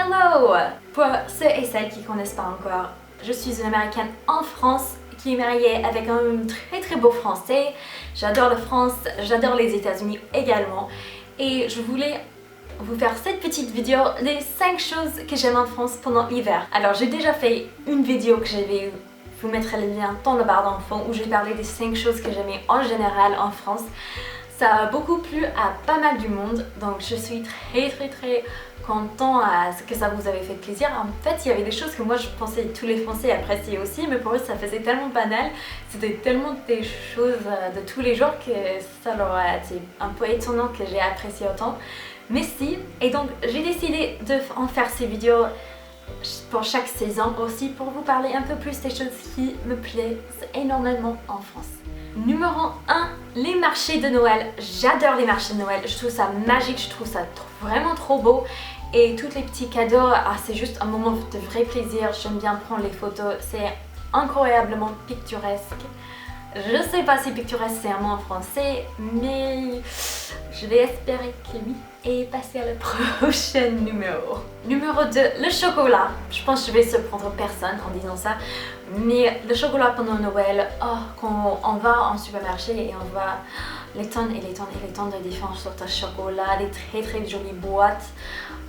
Hello! Pour ceux et celles qui ne connaissent pas encore, je suis une Américaine en France qui est mariée avec un très beau Français. J'adore la France, j'adore les États-Unis également. Et je voulais vous faire cette petite vidéo des 5 choses que j'aime en France pendant l'hiver. Alors j'ai déjà fait une vidéo que je vais vous mettre le lien dans la barre d'enfant où j'ai parlé des 5 choses que j'aimais en général en France. Ça a beaucoup plu à pas mal du monde, donc je suis très content à ce que ça vous avait fait plaisir. En fait, il y avait des choses que moi je pensais tous les Français appréciaient aussi, mais pour eux ça faisait tellement banal, c'était tellement des choses de tous les jours que ça leur a été un peu étonnant que j'ai apprécié autant. Mais si, et donc j'ai décidé d'en faire ces vidéos pour chaque saison aussi pour vous parler un peu plus des choses qui me plaisent énormément en France. Numéro 1, les marchés de Noël. J'adore les marchés de Noël, je trouve ça magique, je trouve ça vraiment trop beau. Et tous les petits cadeaux, c'est juste un moment de vrai plaisir, j'aime bien prendre les photos, c'est incroyablement picturesque. Je sais pas si picturesque c'est un mot en français, mais je vais espérer que oui. Et passer à la prochaine numéro. Numéro 2, le chocolat. Je pense que je vais surprendre personne en disant ça, mais le chocolat pendant Noël, quand on va en supermarché et on voit les tonnes et les tonnes de différentes sortes de chocolat, des très jolies boîtes,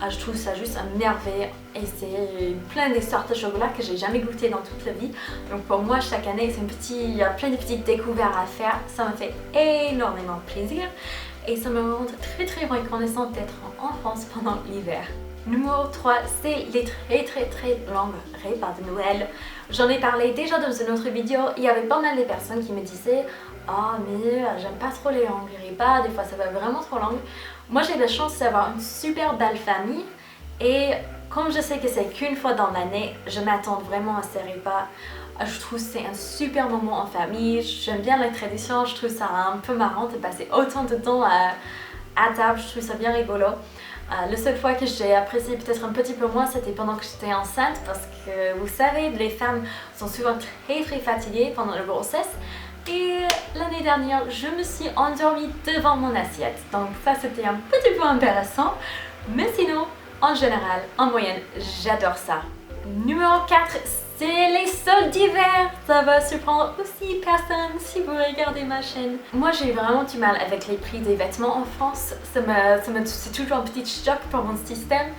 je trouve ça juste un merveille et c'est plein de sortes de chocolat que j'ai jamais goûté dans toute la vie. Donc pour moi chaque année il y a plein de petites découvertes à faire, ça me fait énormément plaisir. Et ça me rend très reconnaissante d'être en France pendant l'hiver. Numéro 3, c'est les très longues repas de Noël. J'en ai parlé déjà dans une autre vidéo, il y avait pas mal de personnes qui me disaient « Ah mais j'aime pas trop les longues repas, des fois ça va vraiment trop long ». Moi j'ai la chance d'avoir une super belle famille et comme je sais que c'est qu'une fois dans l'année, je m'attends vraiment à ces repas. Je trouve que c'est un super moment en famille, j'aime bien la tradition, je trouve ça un peu marrant de passer autant de temps à table, je trouve ça bien rigolo. La seule fois que j'ai apprécié peut-être un petit peu moins, c'était pendant que j'étais enceinte parce que vous savez, les femmes sont souvent très fatiguées pendant la grossesse. Et l'année dernière, je me suis endormie devant mon assiette, donc ça c'était un petit peu intéressant, mais sinon, en général, en moyenne, j'adore ça. Numéro 4, c'est les soldes d'hiver. Ça va surprendre aussi personne si vous regardez ma chaîne. Moi j'ai vraiment du mal avec les prix des vêtements en France. C'est toujours un petit choc pour mon système.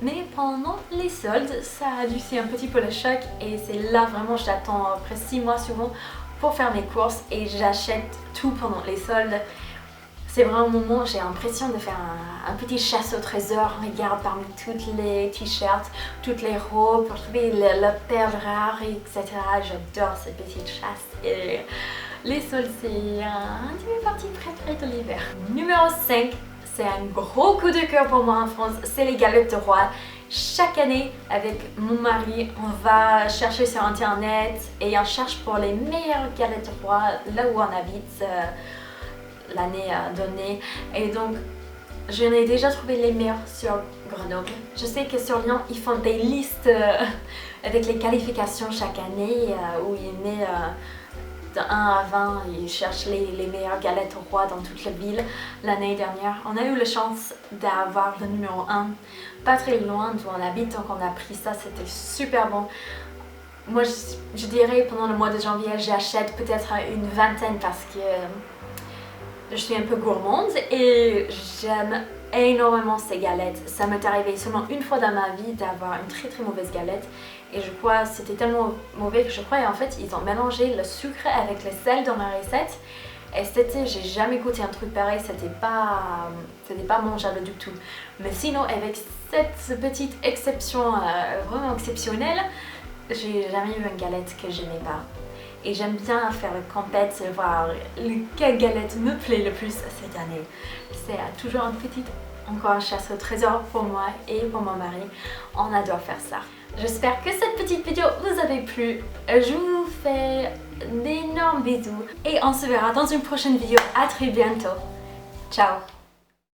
Mais pendant les soldes, ça a adouci un petit peu le choc. Et c'est là vraiment, j'attends après 6 mois souvent pour faire mes courses. Et j'achète tout pendant les soldes. C'est vraiment un moment, j'ai l'impression de faire un petit chasse au trésor. On regarde parmi toutes les t-shirts, toutes les robes pour trouver la perle rare, etc. J'adore ces petites chasses. Et les soldes, c'est un petit peu partie préférée de l'hiver. Numéro 5, c'est un gros coup de cœur pour moi en France, c'est les galettes de roi. Chaque année, avec mon mari, on va chercher sur internet et on cherche pour les meilleures galettes de roi là où on habite. L'année donnée et donc j'en ai déjà trouvé les meilleurs sur Grenoble. Je sais que sur Lyon ils font des listes avec les qualifications chaque année où ils mettent de 1 à 20, ils cherchent les meilleures galettes au roi dans toute la ville. L'année dernière on a eu la chance d'avoir le numéro 1 pas très loin d'où on habite, donc on a pris ça, c'était super bon. Moi je dirais pendant le mois de janvier j'achète peut-être une vingtaine parce que je suis un peu gourmande et j'aime énormément ces galettes. Ça m'est arrivé seulement une fois dans ma vie d'avoir une très mauvaise galette et je crois que c'était tellement mauvais que je crois en fait ils ont mélangé le sucre avec le sel dans ma recette et j'ai jamais goûté un truc pareil, c'était pas mangeable du tout. Mais sinon avec cette petite exception vraiment exceptionnelle, j'ai jamais eu une galette que j'aimais pas. Et j'aime bien faire le compète, voir quelle galette me plaît le plus cette année. C'est toujours encore un chasse au trésor pour moi et pour mon mari. On adore faire ça. J'espère que cette petite vidéo vous avait plu. Je vous fais d'énormes bisous et on se verra dans une prochaine vidéo. À très bientôt. Ciao!